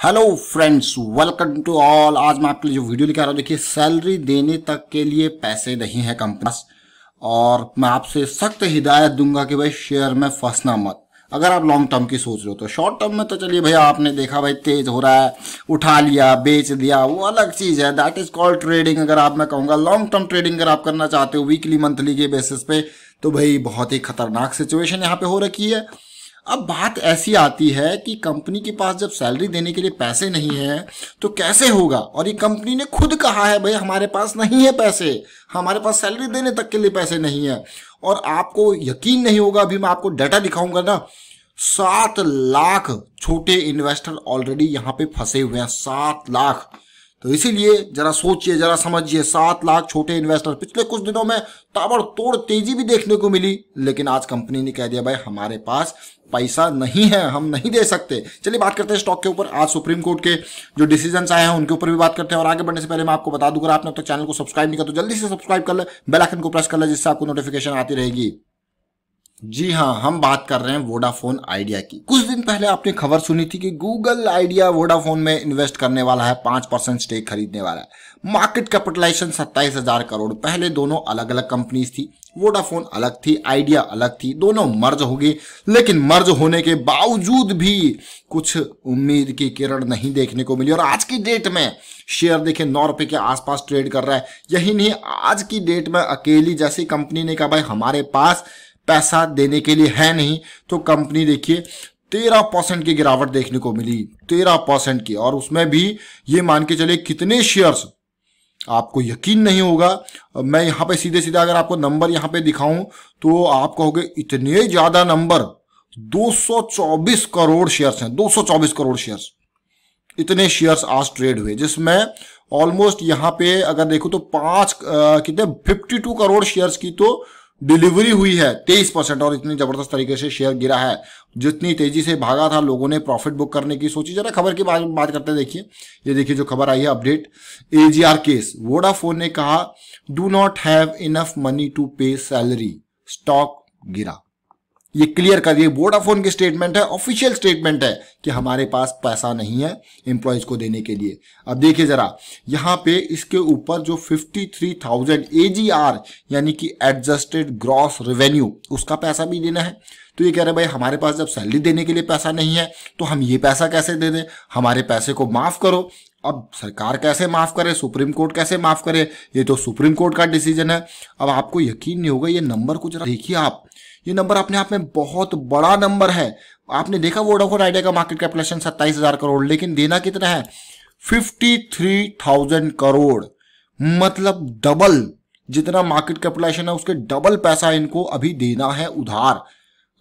Hello friends, welcome to all. आज मैं आपके लिए जो वीडियो लेकर आ रहा हूँ, देखिए सैलरी देने तक के लिए पैसे नहीं है कंपनी पास। और मैं आपसे सख्त हिदायत दूंगा कि भाई शेयर में फंसना मत। अगर आप लॉन्ग टर्म की सोच रहे हो तो शॉर्ट टर्म में तो चलिए भैया, आपने देखा भाई तेज हो रहा है, उठा लिया बेच दिया, वो अलग चीज है, दैट इज कॉल्ड ट्रेडिंग। अगर आप, मैं कहूँगा लॉन्ग टर्म ट्रेडिंग अगर आप करना चाहते हो वीकली मंथली के बेसिस पे, तो भाई बहुत ही खतरनाक सिचुएशन यहाँ पे हो रखी है। अब बात ऐसी आती है कि कंपनी के पास जब सैलरी देने के लिए पैसे नहीं है तो कैसे होगा। और ये कंपनी ने खुद कहा है भाई हमारे पास नहीं है पैसे, हमारे पास सैलरी देने तक के लिए पैसे नहीं है। और आपको यकीन नहीं होगा, अभी मैं आपको डाटा दिखाऊंगा ना, 7 लाख छोटे इन्वेस्टर ऑलरेडी यहाँ पे फंसे हुए हैं, 7 लाख। तो इसीलिए जरा सोचिए, जरा समझिए, 7 लाख छोटे इन्वेस्टर। पिछले कुछ दिनों में ताबड़तोड़ तेजी भी देखने को मिली, लेकिन आज कंपनी ने कह दिया भाई हमारे पास पैसा नहीं है, हम नहीं दे सकते। चलिए बात करते हैं स्टॉक के ऊपर। आज सुप्रीम कोर्ट के जो डिसीजंस आए हैं उनके ऊपर भी बात करते हैं। और आगे बढ़ने से पहले मैं आपको बता दूं, अगर आपने अब तक चैनल को सब्सक्राइब नहीं किया तो जल्दी से सब्सक्राइब कर ले, बेल आइकन को प्रेस कर ले, जिससे आपको नोटिफिकेशन आती रहेगी। जी हाँ, हम बात कर रहे हैं वोडाफोन आइडिया की। कुछ दिन पहले आपने खबर सुनी थी कि गूगल आइडिया वोडाफोन में इन्वेस्ट करने वाला है, 5% स्टेक खरीदने वाला है। Market capitalization 27,000 crore. पहले दोनों अलग अलग कंपनीज थी, वोडाफोन अलग थी, आइडिया अलग थी, दोनों मर्ज हो गई। लेकिन मर्ज होने के बावजूद भी कुछ उम्मीद की किरण नहीं देखने को मिली। और आज की डेट में शेयर देखिए 9 रुपए के आसपास ट्रेड कर रहा है। यही नहीं, आज की डेट में अकेली जैसी कंपनी ने कहा भाई हमारे पास पैसा देने के लिए है नहीं, तो कंपनी देखिए 13% की गिरावट देखने को मिली, 13% की। और उसमें भी ये मान के चले कितने शेयर्स, आपको यकीन नहीं होगा। मैं यहां पे सीधे सीधे अगर आपको नंबर यहां पे दिखाऊं तो आप कहोगे इतने ज्यादा नंबर, 224 करोड़ शेयर्स हैं, 224 करोड़ शेयर्स। इतने शेयर्स आज ट्रेड हुए, जिसमें ऑलमोस्ट यहां पे अगर देखो तो 52 करोड़ शेयर्स की तो डिलीवरी हुई है, 23%। और इतनी जबरदस्त तरीके से शेयर गिरा है, जितनी तेजी से भागा था, लोगों ने प्रॉफिट बुक करने की सोची। जरा खबर की बात करते हैं। देखिए, ये देखिए जो खबर आई है, अपडेट एजीआर केस। वोडाफोन ने कहा do not have enough money to pay salary, stock गिरा। ये क्लियर करिए, वोडाफोन की स्टेटमेंट है, ऑफिशियल स्टेटमेंट है कि हमारे पास पैसा नहीं है एम्प्लॉयज को देने के लिए। अब देखिए जरा यहां पे इसके ऊपर जो 53,000 एजीआर यानी कि एडजस्टेड ग्रॉस रेवेन्यू, उसका पैसा भी देना है। तो ये कह रहे भाई हमारे पास जब सैलरी देने के लिए पैसा नहीं है तो हम ये पैसा कैसे दे दें, हमारे पैसे को माफ करो। अब सरकार कैसे माफ करे, सुप्रीम कोर्ट कैसे माफ करे, ये तो सुप्रीम कोर्ट का डिसीजन है। अब आपको यकीन नहीं होगा, ये नंबर को जरा देखिए आप, ये नंबर अपने आप में बहुत बड़ा नंबर है। आपने देखा वोडाफोन आइडिया का मार्केट कैपिटलाइजेशन 27,000 करोड़, लेकिन देना कितना है, 53,000 करोड़। मतलब डबल, जितना मार्केट कैपिटलाइजेशन है उसके डबल पैसा इनको अभी देना है उधार।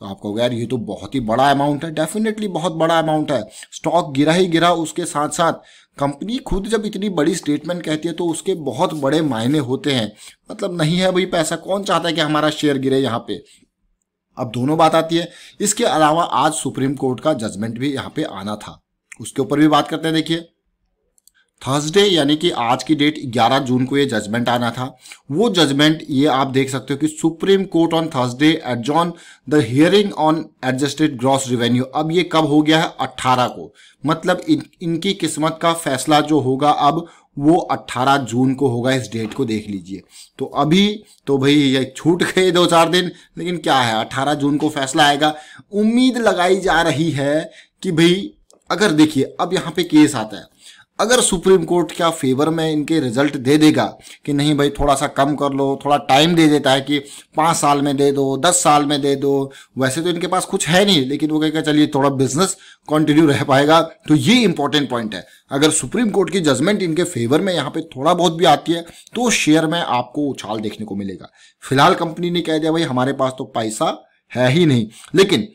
तो आप कहोगे यार ये तो बहुत ही बड़ा अमाउंट है। डेफिनेटली बहुत बड़ा अमाउंट है। स्टॉक गिरा ही गिरा, उसके साथ साथ कंपनी खुद जब इतनी बड़ी स्टेटमेंट कहती है तो उसके बहुत बड़े मायने होते हैं। मतलब नहीं है भाई पैसा, कौन चाहता है कि हमारा शेयर गिरे यहाँ पे। अब दोनों बात आती है। इसके अलावा आज सुप्रीम कोर्ट का जजमेंट भी यहाँ पे आना था, उसके ऊपर भी बात करते हैं। देखिए थर्सडे यानी कि आज की डेट 11 जून को ये जजमेंट आना था। वो जजमेंट ये आप देख सकते हो कि supreme court on Thursday adjourn the hearing on adjusted gross revenue. अब ये कब हो गया है, 18 को। मतलब इनकी किस्मत का फैसला जो होगा अब वो 18 जून को होगा। इस डेट को देख लीजिए। तो अभी तो भाई ये छूट गए 2-4 दिन, लेकिन क्या है 18 जून को फैसला आएगा। उम्मीद लगाई जा रही है कि भाई अगर देखिए अब यहाँ पे केस आता है, अगर सुप्रीम कोर्ट क्या फेवर में इनके रिजल्ट दे देगा कि नहीं भाई थोड़ा सा कम कर लो, थोड़ा टाइम दे देता है कि 5 साल में दे दो, 10 साल में दे दो, वैसे तो इनके पास कुछ है नहीं, लेकिन वो कहेगा चलिए थोड़ा बिजनेस कंटिन्यू रह पाएगा। तो ये इंपॉर्टेंट पॉइंट है। अगर सुप्रीम कोर्ट की जजमेंट इनके फेवर में यहाँ पे थोड़ा बहुत भी आती है तो शेयर में आपको उछाल देखने को मिलेगा। फिलहाल कंपनी ने कह दिया भाई हमारे पास तो पैसा है ही नहीं। लेकिन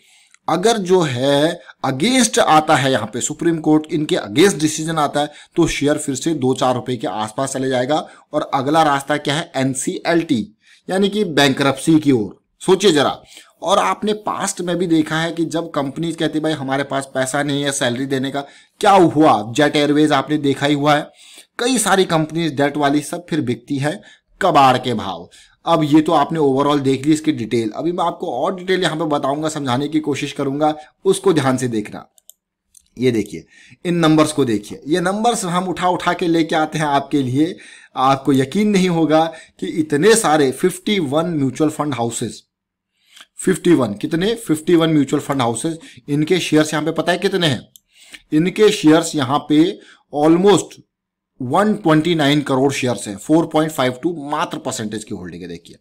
अगर जो है अगेंस्ट आता है, यहाँ पे सुप्रीम कोर्ट इनके अगेंस्ट डिसीजन आता है, तो शेयर फिर से 2-4 रुपए के आसपास चले जाएगा। और अगला रास्ता क्या है, एनसीएलटी यानी कि बैंकरप्सी की ओर। सोचिए जरा। और आपने पास्ट में भी देखा है कि जब कंपनीज कहती भाई हमारे पास पैसा नहीं है सैलरी देने का, क्या हुआ, जेट एयरवेज आपने देखा ही हुआ है। कई सारी कंपनीज डेट वाली सब फिर बिकती है कबाड़ के भाव। अब ये तो आपने ओवरऑल देख ली इसकी डिटेल। अभी मैं आपको और डिटेल यहाँ पे बताऊंगा, समझाने की कोशिश करूंगा, उसको ध्यान से देखना। ये देखिए, इन नंबर्स को देखिए, ये नंबर्स हम उठा उठा के लेके आते हैं आपके लिए। आपको यकीन नहीं होगा कि इतने सारे 51 म्यूचुअल फंड हाउसेस, 51 कितने, 51 म्यूचुअल फंड हाउसेस, इनके शेयर्स यहाँ पे पता है कितने हैं? इनके शेयर्स यहाँ पे ऑलमोस्ट 129 करोड़ शेयर्स हैं, 4.52 मात्र परसेंटेज की होल्डिंग है। देखिए,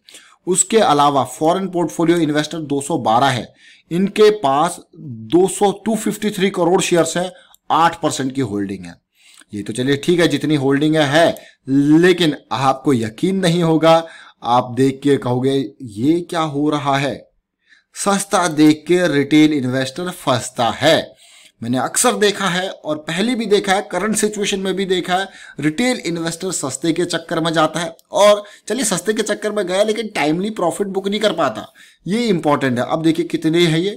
उसके अलावा फॉरेन पोर्टफोलियो इन्वेस्टर 212 है, इनके पास 253 करोड़ शेयर्स हैं, 8% की होल्डिंग है। ये तो चलिए ठीक है, जितनी होल्डिंग है, लेकिन आपको यकीन नहीं होगा, आप देख के कहोगे ये क्या हो रहा है। सस्ता देख के रिटेल इन्वेस्टर फंसता है। मैंने अक्सर देखा है और पहले भी देखा है, करंट सिचुएशन में भी देखा है, रिटेल इन्वेस्टर सस्ते के चक्कर में जाता है, और चलिए सस्ते के चक्कर में गया लेकिन टाइमली प्रॉफिट बुक नहीं कर पाता। ये इंपॉर्टेंट है। अब देखिए कितने हैं ये,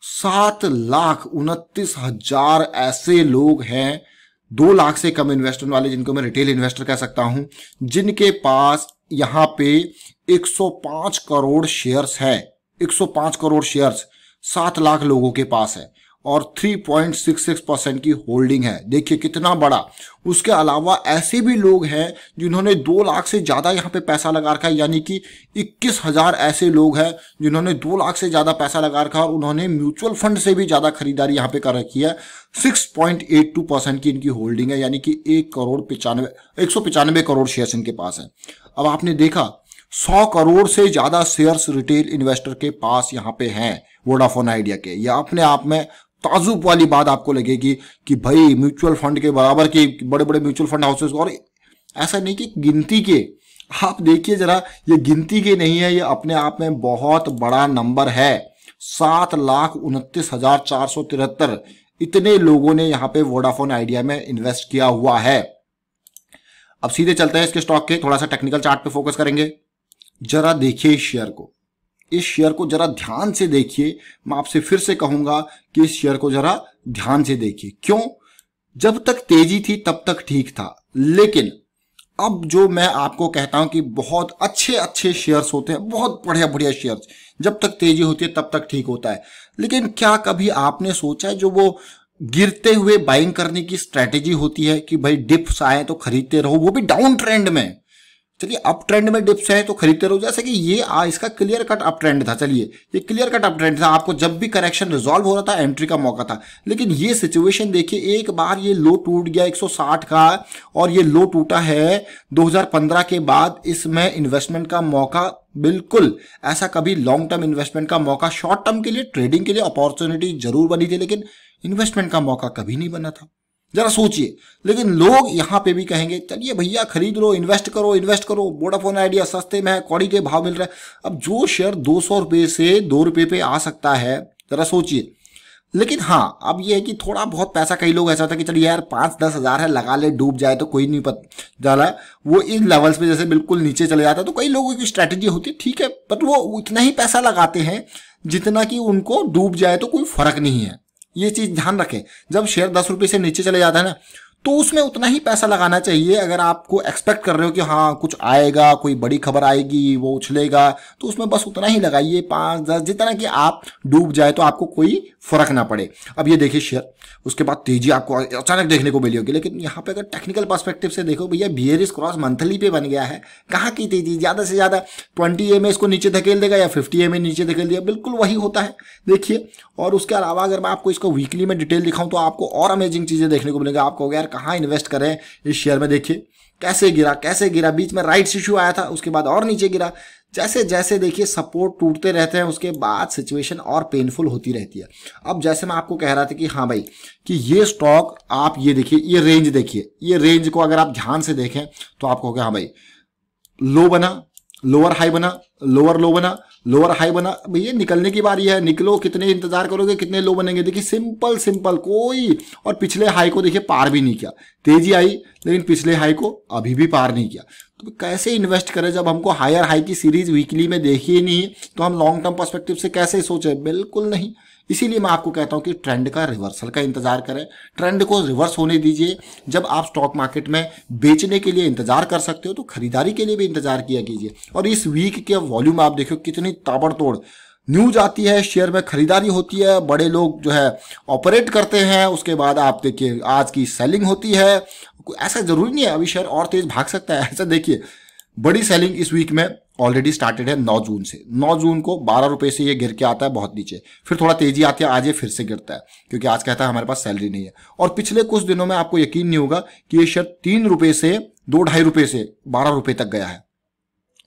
7,29,000 ऐसे लोग हैं, 2 लाख से कम इन्वेस्टमेंट वाले, जिनको मैं रिटेल इन्वेस्टर कह सकता हूं, जिनके पास यहां पे 105 करोड़ शेयर्स है। 105 करोड़ शेयर्स 7 लाख लोगों के पास है और 3.66% की होल्डिंग है। देखिए कितना बड़ा। उसके अलावा ऐसे भी लोग हैं जिन्होंने 2 लाख से ज्यादा यहाँ पे पैसा लगा रखा है, यानी कि 21,000 ऐसे लोग हैं जिन्होंने 2 लाख से ज्यादा पैसा लगा रखा है और उन्होंने म्यूचुअल फंड से भी ज्यादा खरीदारी यहाँ पे कर रखी है। 6.82% की इनकी होल्डिंग है, यानी कि 195 करोड़ शेयर्स इनके पास है। अब आपने देखा 100 करोड़ से ज्यादा शेयर्स रिटेल इन्वेस्टर के पास यहाँ पे हैं वोडाफोन आइडिया के। यह अपने आप में ताजुब वाली बात आपको लगेगी कि भाई म्यूचुअल फंड के बराबर के बड़े बड़े म्यूचुअल फंड हाउसेस, और ऐसा नहीं कि गिनती के, आप देखिए जरा, ये गिनती के नहीं है, ये अपने आप में बहुत बड़ा नंबर है। 7,29,473 इतने लोगों ने यहाँ पे वोडाफोन आइडिया में इन्वेस्ट किया हुआ है। अब सीधे चलते हैं इसके स्टॉक के, थोड़ा सा टेक्निकल चार्ट पे फोकस करेंगे। जरा देखिए इस शेयर को, इस शेयर को जरा ध्यान से देखिए। मैं आपसे फिर से कहूंगा कि इस शेयर को जरा ध्यान से देखिए। क्यों? जब तक तेजी थी तब तक ठीक था, लेकिन अब जो मैं आपको कहता हूं कि बहुत अच्छे अच्छे शेयर्स होते हैं, बहुत बढ़िया बढ़िया शेयर्स, जब तक तेजी होती है तब तक ठीक होता है। लेकिन क्या कभी आपने सोचा है जो वो गिरते हुए बाइंग करने की स्ट्रेटेजी होती है कि भाई डिप्स आए तो खरीदते रहो, वो भी डाउन ट्रेंड में। चलिए अप ट्रेंड में डिप्स है तो खरीदते रहो, जैसे कि ये इसका क्लियर कट अप ट्रेंड था। चलिए ये क्लियर कट अप ट्रेंड था, आपको जब भी करेक्शन रिजॉल्व हो रहा था एंट्री का मौका था। लेकिन ये सिचुएशन देखिए, एक बार ये लो टूट गया 160 का, और ये लो टूटा है 2015 के बाद। इसमें इन्वेस्टमेंट का मौका बिल्कुल, ऐसा कभी लॉन्ग टर्म इन्वेस्टमेंट का मौका, शॉर्ट टर्म के लिए ट्रेडिंग के लिए अपॉर्चुनिटी जरूर बनी थी, लेकिन इन्वेस्टमेंट का मौका कभी नहीं बना था। जरा सोचिए। लेकिन लोग यहां पे भी कहेंगे चलिए भैया खरीद लो, इन्वेस्ट करो, इन्वेस्ट करो, वोडाफोन आइडिया सस्ते में है, कौड़ी के भाव मिल रहा है। अब जो शेयर 200 रुपए से 2 रुपए पे आ सकता है, जरा सोचिए। लेकिन हाँ, अब ये है कि थोड़ा बहुत पैसा, कई लोग ऐसा होता है कि चलिए यार 5-10 हजार है, लगा ले, डूब जाए तो कोई नहीं पता जाला, वो इन लेवल्स पे जैसे बिल्कुल नीचे चले जाता है। तो कई लोगों की स्ट्रैटेजी होती है, ठीक है, बट वो उतना ही पैसा लगाते हैं जितना कि उनको डूब जाए तो कोई फर्क नहीं है। ये चीज ध्यान रखें। जब शेयर 10 रुपए से नीचे चले जाता है ना, तो उसमें उतना ही पैसा लगाना चाहिए। अगर आपको एक्सपेक्ट कर रहे हो कि हाँ कुछ आएगा, कोई बड़ी खबर आएगी, वो उछलेगा, तो उसमें बस उतना ही लगाइए, 5-10, जितना कि आप डूब जाए तो आपको कोई फर्क ना पड़े। अब ये देखिए शेयर, उसके बाद तेजी आपको अचानक देखने को मिली होगी। लेकिन यहाँ पे अगर टेक्निकल पर्सपेक्टिव से देखो भैया, बियरिश क्रॉस मंथली पे बन गया है। कहाँ की तेजी? ज्यादा से ज्यादा 20 EMA इसको नीचे धकेल देगा या 50 EMA नीचे धकेल दिया, बिल्कुल वही होता है। देखिए, और उसके अलावा अगर मैं आपको इसको वीकली में डिटेल दिखाऊं तो आपको और अमेजिंग चीजें देखने को मिलेंगी। आपको यार कहाँ इन्वेस्ट करें इस शेयर में। देखिए कैसे गिरा, बीच में राइट्स इशू आया था, उसके बाद और नीचे गिरा। जैसे जैसे देखिए सपोर्ट टूटते रहते हैं, उसके बाद सिचुएशन और पेनफुल होती रहती है। अब जैसे मैं आपको कह रहा था कि हाँ भाई, कि ये स्टॉक, आप ये देखिए, ये रेंज देखिए, ये रेंज को अगर आप ध्यान से देखें तो आपको हो गया हाँ भाई, लो बना, लोअर हाई बना, लोअर लो बना, लोअर हाई बना, भैया निकलने की बारी है, निकलो। कितने इंतजार करोगे, कितने लो बनेंगे? देखिए सिंपल कोई, और पिछले हाई को देखिए पार भी नहीं किया। तेजी आई लेकिन पिछले हाई को अभी भी पार नहीं किया। तो कैसे इन्वेस्ट करें जब हमको हायर हाई की सीरीज वीकली में देखी ही नहीं, तो हम लॉन्ग टर्म पर्सपेक्टिव से कैसे सोचे? बिल्कुल नहीं। इसीलिए मैं आपको कहता हूं कि ट्रेंड का रिवर्सल का इंतजार करें, ट्रेंड को रिवर्स होने दीजिए। जब आप स्टॉक मार्केट में बेचने के लिए इंतजार कर सकते हो तो खरीदारी के लिए भी इंतजार किया कीजिए। और इस वीक के वॉल्यूम आप देखो कितनी ताबड़तोड़, न्यूज आती है, शेयर में खरीदारी होती है, बड़े लोग जो है ऑपरेट करते हैं, उसके बाद आप देखिए आज की सेलिंग होती है। ऐसा जरूरी नहीं है अभी शेयर और तेज भाग सकता है, ऐसा देखिए बड़ी सेलिंग इस वीक में ऑलरेडी स्टार्टेड है 9 जून से। 9 जून को 12 रुपए से ये गिर के आता है बहुत नीचे, फिर थोड़ा तेजी आती है, आज ये फिर से गिरता है क्योंकि आज कहता है हमारे पास सैलरी नहीं है। और पिछले कुछ दिनों में आपको यकीन नहीं होगा कि ये शेयर 3 रुपए से 2-2.5 रुपए से 12 रुपए तक गया है।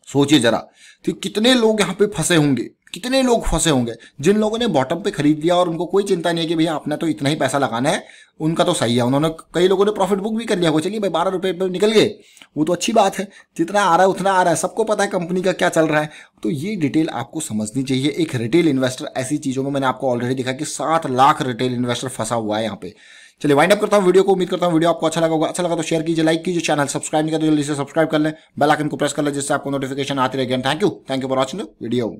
सोचिए जरा कि कितने लोग यहाँ पे फंसे होंगे, कितने लोग फंसे होंगे। जिन लोगों ने बॉटम पे खरीद लिया और उनको कोई चिंता नहीं है कि भैया अपना तो इतना ही पैसा लगाना है, उनका तो सही है, उन्होंने कई लोगों ने प्रॉफिट बुक भी कर लिया हो, चलिए भाई 12 रुपए पे निकल गए, वो तो अच्छी बात है, जितना आ रहा है उतना आ रहा है, सबको पता है कंपनी का क्या चल रहा है। तो ये डिटेल आपको समझनी चाहिए। एक रिटेल इन्वेस्टर ऐसी चीजों में, मैंने आपको ऑलरेडी दिखा कि 7 लाख रिटेल इन्वेस्टर फंसा हुआ है यहाँ पे। चलिए वाइंड अप करता हूँ वीडियो को। उम्मीद करता हूँ वीडियो आपको अच्छा लगा होगा। अच्छा लगा तो शेयर कीजिए, लाइक कीजिए, चैनल सब्सक्राइब नहीं करते जल्दी से सब्सक्राइब कर लें, बेल आइकन को प्रेस कर लें जिससे आपको नोटिफिकेशन आती रहेगी। Thank you for watching the video.